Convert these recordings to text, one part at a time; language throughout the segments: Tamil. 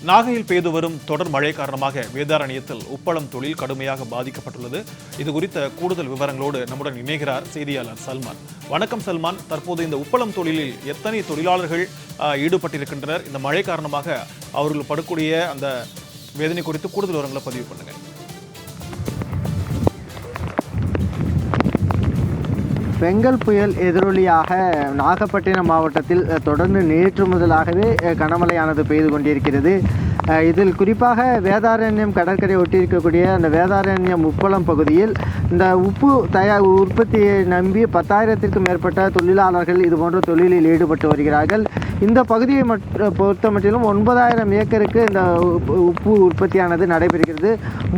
நாகையில் பெய்து வரும் தொடர் மழை காரணமாக வேதாரண்யத்தில் உப்பளம் தொழில் கடுமையாக பாதிக்கப்பட்டுள்ளது. இது குறித்த கூடுதல் விவரங்களோடு நம்முடன் இணைகிறார் செய்தியாளர் சல்மான். வணக்கம் சல்மான். தற்போது இந்த உப்பளம் தொழிலில் எத்தனை தொழிலாளர்கள் ஈடுபட்டிருக்கின்றனர்? இந்த மழை காரணமாக அவர்கள் படக்கூடிய அந்த வேதனை குறித்து கூடுதல் விவரங்களை பதிவு பண்ணுங்க. பெங்கல் புயல் எதிரொலியாக நாகப்பட்டினம் மாவட்டத்தில் தொடர்ந்து நேற்று முதலாகவே கனமழையானது பெய்து கொண்டிருக்கிறது. இதில் குறிப்பாக வேதாரண்யம் கடற்கரை ஒட்டியிருக்கக்கூடிய அந்த வேதாரண்யம் உப்பளம் பகுதியில் இந்த உப்பு உற்பத்தியை நம்பி 10,000த்திற்கும் மேற்பட்ட தொழிலாளர்கள் இதுபோன்ற தொழிலில் ஈடுபட்டு வருகிறார்கள். இந்த பகுதியை பொறுத்த மட்டிலும் 9,000 ஏக்கருக்கு இந்த உப்பு உற்பத்தியானது நடைபெறுகிறது.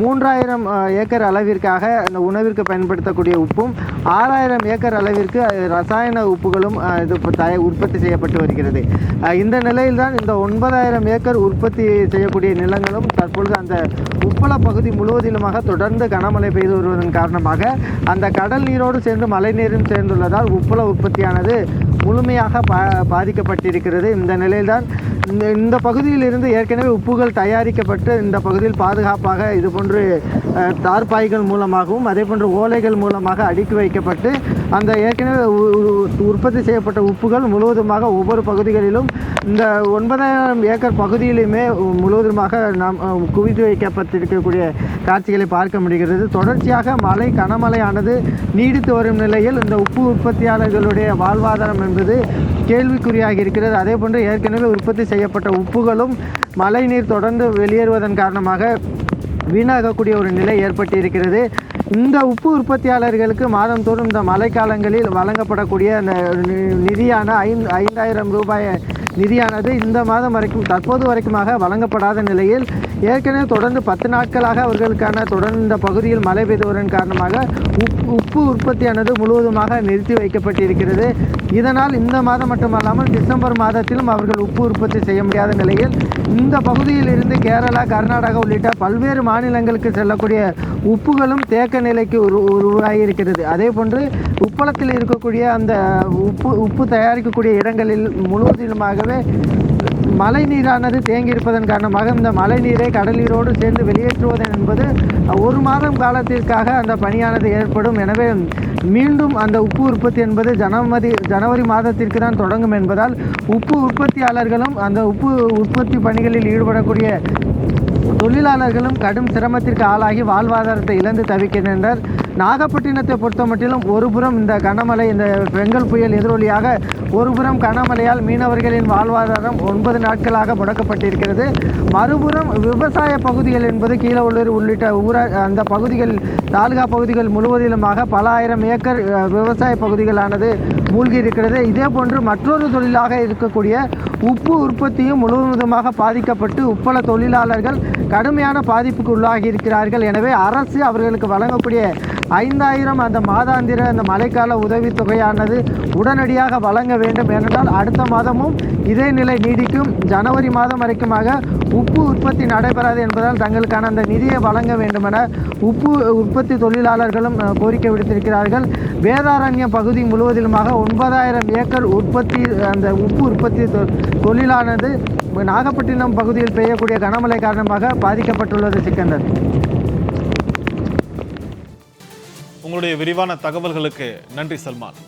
3,000 ஏக்கர் அளவிற்காக இந்த உணவிற்கு பயன்படுத்தக்கூடிய உப்பும் 6,000 ஏக்கர் அளவிற்கு ரசாயன உப்புகளும் இது உற்பத்தி செய்யப்பட்டு வருகிறது. இந்த நிலையில்தான் இந்த 9,000 ஏக்கர் உற்பத்தி செய்யக்கூடிய நிலங்களும் தற்பொழுது அந்த உப்பள பகுதி முழுவதிலுமாக தொடர்ந்து கனமழை பெய்து வருவதன் காரணமாக அந்த கடல் நீரோடு சேர்ந்து மழை நீரும் சேர்ந்துள்ளதால் உப்பள உற்பத்தியானது முழுமையாக பாதிக்கப்பட்டிருக்கிறது. இந்த நிலையில்தான் இந்த பகுதியில் இருந்து ஏற்கனவே உப்புகள் தயாரிக்கப்பட்டு இந்த பகுதியில் பாதுகாப்பாக இதுபோன்று தார்பாய்கள் மூலமாகவும் அதே போன்று ஓலைகள் மூலமாக அடுக்கி வைக்கப்பட்டு அந்த ஏற்கனவே உற்பத்தி செய்யப்பட்ட உப்புகள் முழுவதுமாக ஒவ்வொரு பகுதிகளிலும் இந்த 9,000 ஏக்கர் பகுதியிலுமே முழுவதுமாக நாம் குவித்து வைக்கப்பட்டிருக்கக்கூடிய காட்சிகளை பார்க்க முடிகிறது. தொடர்ச்சியாக கனமழையானது நீடித்து வரும் நிலையில் இந்த உப்பு உற்பத்தியாளர்களுடைய வாழ்வாதாரம் என்பது கேள்விக்குறியாக இருக்கிறது. அதே போன்று ஏற்கனவே உற்பத்தி செய்யப்பட்ட உப்புகளும் மழை நீர் தொடர்ந்து வெளியேறுவதன் காரணமாக வீணாகக்கூடிய ஒரு நிலை ஏற்பட்டிருக்கிறது. இந்த உப்பு உற்பத்தியாளர்களுக்கு மாதந்தோறும் இந்த மழைக்காலங்களில் வழங்கப்படக்கூடிய அந்த நிதியான 5,000 ரூபாய் நிதியானது இந்த மாதம் வரைக்கும் தற்போது வரைக்குமாக வழங்கப்படாத நிலையில் ஏற்கனவே தொடர்ந்து 10 நாட்களாக அவர்களுக்கான தொடர்ந்து இந்த பகுதியில் மழை பெய்துவதன் காரணமாக உப்பு உற்பத்தியானது முழுவதுமாக நிறுத்தி வைக்கப்பட்டிருக்கிறது. இதனால் இந்த மாதம் மட்டுமல்லாமல் டிசம்பர் மாதத்திலும் அவர்கள் உப்பு உற்பத்தி செய்ய முடியாத நிலையில் இந்த பகுதியில் இருந்து கேரளா, கர்நாடகா உள்ளிட்ட பல்வேறு மாநிலங்களுக்கு செல்லக்கூடிய உப்புகளும் தேக்க நிலைக்கு உருவாகியிருக்கிறது. அதே போன்று உப்பளத்தில் இருக்கக்கூடிய அந்த உப்பு தயாரிக்கக்கூடிய இடங்களில் முழுவதிலுமாகவே மழை நீரானது தேங்கியிருப்பதன் காரணமாக இந்த மழை நீரை கடல் நீரோடு சேர்ந்து வெளியேற்றுவது என்பது 1 மாதம் காலத்திற்காக அந்த பணியானது ஏற்படும். எனவே மீண்டும் அந்த உப்பு உற்பத்தி என்பது ஜனவரி மாதத்திற்கு தான் தொடங்கும் என்பதால் உப்பு உற்பத்தியாளர்களும் அந்த உப்பு உற்பத்தி பணிகளில் ஈடுபடக்கூடிய தொழிலாளர்களும் கடும் சிரமத்திற்கு ஆளாகி வாழ்வாதாரத்தை இழந்து தவிக்கின்றனர். நாகப்பட்டினத்தை பொறுத்த மட்டிலும் ஒருபுறம் இந்த கனமழை, இந்த பெங்கல் புயல் எதிரொலியாக ஒருபுறம் கனமழையால் மீனவர்களின் வாழ்வாதாரம் 9 நாட்களாக முடக்கப்பட்டிருக்கிறது. மறுபுறம் விவசாய பகுதிகள் என்பது கீழவள்ளூர் உள்ளிட்ட அந்த பகுதிகள், தாலுகா பகுதிகள் முழுவதிலுமாக பல ஆயிரம் ஏக்கர் விவசாய பகுதிகளானது மூழ்கி இருக்கிறது. இதே போன்று மற்றொரு தொழிலாக இருக்கக்கூடிய உப்பு உற்பத்தியும் முழுவதுமாக பாதிக்கப்பட்டு உப்பள தொழிலாளர்கள் கடுமையான பாதிப்புக்கு உள்ளாகி இருக்கிறார்கள். எனவே அரசு அவர்களுக்கு வழங்கக்கூடிய 5,000 அந்த மாதாந்திர அந்த மழைக்கால உதவித்தொகையானது உடனடியாக வழங்க வேண்டும். ஏனென்றால் அடுத்த மாதமும் இதே நிலை நீடிக்கும். ஜனவரி மாதம் வரைக்குமாக உப்பு உற்பத்தி நடைபெறாது என்பதால் தங்களுக்கான அந்த நிதியை வழங்க வேண்டும் என உப்பு உற்பத்தி தொழிலாளர்களும் கோரிக்கை விடுத்திருக்கிறார்கள். வேதாரண்யம் பகுதி முழுவதிலுமாக 9,000 ஏக்கர் அந்த உப்பு உற்பத்தி தொழிலானது நாகப்பட்டினம் பகுதியில் பெய்யக்கூடிய கனமழை காரணமாக பாதிக்கப்பட்டுள்ளது. சிக்கந்தர், உங்களுடைய விரிவான தகவல்களுக்கு நன்றி சல்மான்.